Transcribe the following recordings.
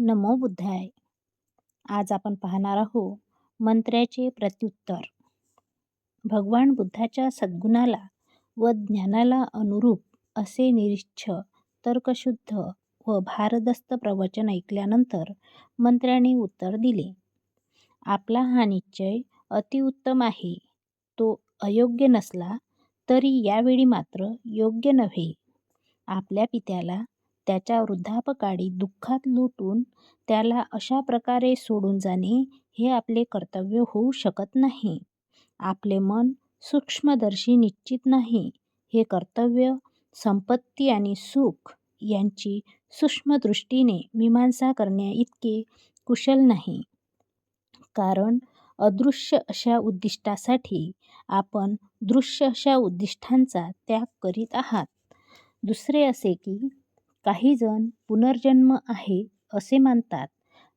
नमो बुद्धाय. आज आपण पाहणार आहोत मंत्र्याचे प्रत्युत्तर. भगवान बुद्धाच्या सद्गुणाला व ज्ञानाला अनुरूप असे निरीच्छ, तर्कशुद्ध व भारदस्त प्रवचन ऐकल्यानंतर मंत्र्याने उत्तर दिले. आपला हा निश्चय अतिउत्तम आहे. तो अयोग्य नसला तरी यावेळी मात्र योग्य नव्हे. आपल्या पित्याला त्याच्या वृद्धापकाळी दुःखात लोटून त्याला अशा प्रकारे सोडून जाणे हे आपले कर्तव्य होऊ शकत नाही. आपले मन सूक्ष्मदर्शी निश्चित नाही. हे कर्तव्य संपत्ती आणि सुख यांची सूक्ष्मदृष्टीने मीमांसा करण्याइतके कुशल नाही. कारण अदृश्य अशा उद्दिष्टासाठी आपण दृश्य अशा उद्दिष्टांचा त्याग करीत आहात. दुसरे असे की काही जण पुनर्जन्म आहे असे मानतात.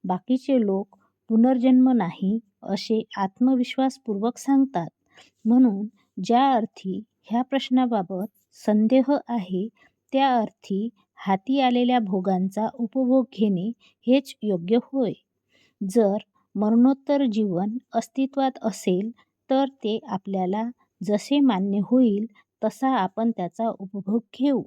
बाकीचे लोक पुनर्जन्म नाही असे आत्मविश्वासपूर्वक सांगतात. म्हणून ज्या अर्थी ह्या प्रश्नाबाबत संदेह आहे त्या अर्थी हाती आलेल्या भोगांचा उपभोग घेणे हेच योग्य होय. जर मरणोत्तर जीवन अस्तित्वात असेल तर ते आपल्याला जसे मान्य होईल तसा आपण त्याचा उपभोग घेऊ.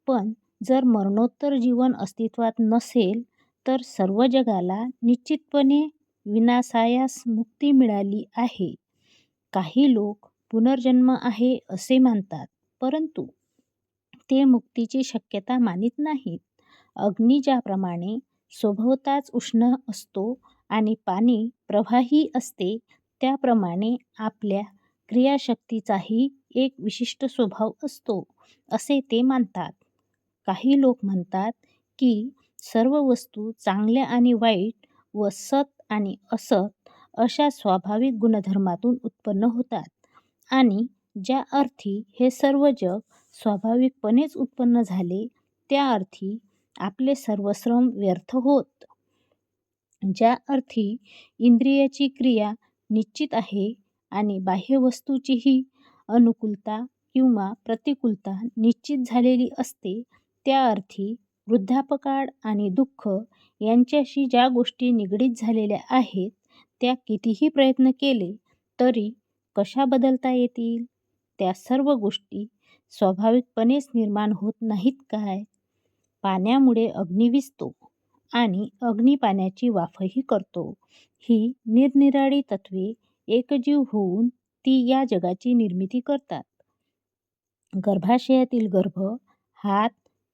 पण जर मरणोत्तर जीवन अस्तित्वात नसेल तर सर्व जगाला निश्चितपणे विनाशायास मुक्ती मिळाली आहे. काही लोक पुनर्जन्म आहे असे मानतात, परंतु ते मुक्तीची शक्यता मानित नाहीत. अग्नी ज्याप्रमाणे स्वभावतःच उष्ण असतो आणि पाणी प्रवाही असते, त्याप्रमाणे आपल्या क्रियाशक्तीचाही एक विशिष्ट स्वभाव असतो असे ते मानतात. काही लोक म्हणतात की सर्व वस्तू चांगल्या आणि वाईट व सत आणि असत अशा स्वाभाविक गुणधर्मातून उत्पन्न होतात आणि ज्या अर्थी हे सर्व जग स्वाभाविकपणेच उत्पन्न झाले त्या अर्थी आपले सर्व श्रम व्यर्थ होत. ज्या अर्थी इंद्रियाची क्रिया निश्चित आहे आणि बाह्य वस्तूचीही अनुकूलता किंवा प्रतिकूलता निश्चित झालेली असते, त्या अर्थी वृद्धापकाळ आणि दुःख यांच्याशी ज्या गोष्टी निगडीत झालेल्या आहेत त्या कितीही प्रयत्न केले तरी कशा बदलता येतील? त्या सर्व गोष्टी स्वाभाविकपणेच निर्माण होत नाहीत काय? पाण्यामुळे अग्नी विझतो आणि अग्नी पाण्याची वाफही करतो. ही निरनिराळी तत्वे एकजीव होऊन ती या जगाची निर्मिती करतात. गर्भाशयातील गर्भ, हात,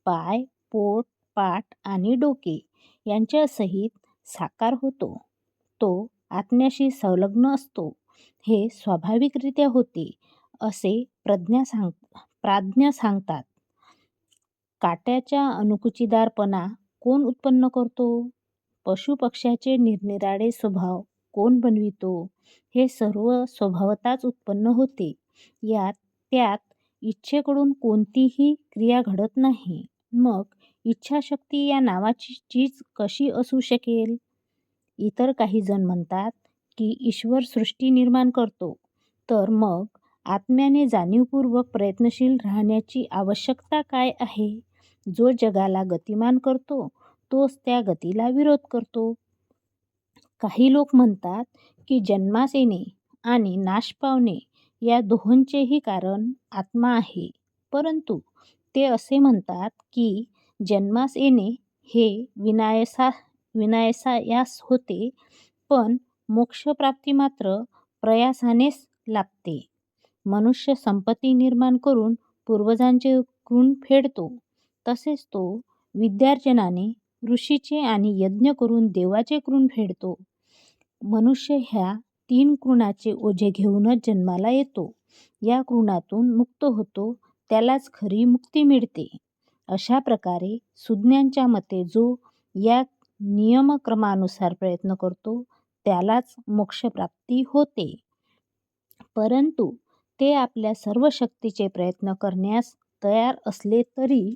पाय, पोट, पाठ आणि डोके यांच्यासहित साकार होतो. तो आत्म्याशी संलग्न असतो. हे स्वाभाविकरित्या होते असे प्राज्ञ सांगतात. काट्याचा अणकुचीदारपणा कोण उत्पन्न करतो? पशुपक्ष्याचे निरनिराळे स्वभाव कोण बनवितो? हे सर्व स्वभावतःच उत्पन्न होते. त्यात इच्छेकडून कोणतीही क्रिया घडत नाही. मग इच्छाशक्ती या नावाची चीज कशी असू शकेल? इतर काही जण म्हणतात की ईश्वर सृष्टी निर्माण करतो, तर मग आत्म्याने जाणीवपूर्वक प्रयत्नशील राहण्याची आवश्यकता काय आहे? जो जगाला गतिमान करतो तोच त्या गतीला विरोध करतो. काही लोक म्हणतात की जन्मास येणे आणि नाश पावणे या दोहोंचेही कारण आत्मा आहे, परंतु ते असे म्हणतात की जन्मास येणे हे विनायसायास होते, पण मोक्षप्राप्ती मात्र प्रयासानेच लाभते. मनुष्य संपत्ती निर्माण करून पूर्वजांचे ऋण फेडतो, तसेच तो विद्यार्जनाने ऋषीचे आणि यज्ञ करून देवाचे ऋण फेडतो. मनुष्य ह्या 3 ऋणाचे ओझे घेऊनच जन्माला येतो. या ऋणातून मुक्त होतो त्यालाच खरी मुक्ती मिळते. अशा प्रकारे सुज्ञांच्या मते जो या नियमक्रमानुसार प्रयत्न करतो त्यालाच मोक्षप्राप्ती होते. परंतु ते आपल्या सर्व शक्तीचे प्रयत्न करण्यास तयार असले तरी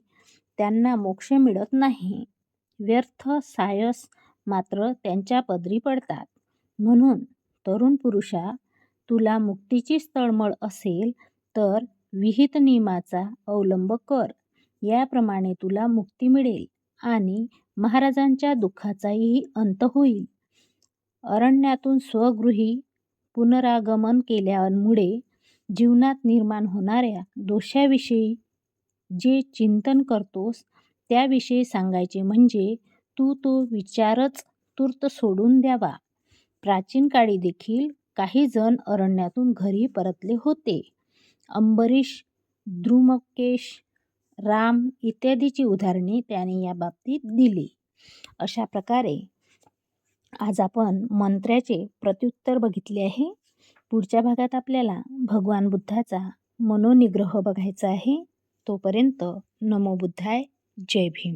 त्यांना मोक्ष मिळत नाही. व्यर्थ सायस मात्र त्यांच्या पदरी पडतात. म्हणून तरुण पुरुषा, तुला मुक्तीचीच तळमळ असेल तर विहित नियमाचा अवलंब कर. याप्रमाणे तुला मुक्ती मिळेल आणि महाराजांच्या दुःखाचाही अंत होईल. अरण्यातून स्वगृही पुनरागमन केल्यामुळे जीवनात निर्माण होणाऱ्या दोषाविषयी जे चिंतन करतोस त्याविषयी सांगायचे म्हणजे तू तो विचारच तूर्त सोडून द्यावा. प्राचीन काळी देखील काही जण अरण्यातून घरी परतले होते. अंबरीश, द्रुमकेश, राम इत्यादीची उदाहरणे त्याने या बाबतीत दिली. अशा प्रकारे आज आपण मंत्र्याचे प्रत्युत्तर बघितले आहे. पुढच्या भागात आपल्याला भगवान बुद्धाचा मनोनिग्रह बघायचा आहे. तोपर्यंत नमो बुद्धाय. जय भीम.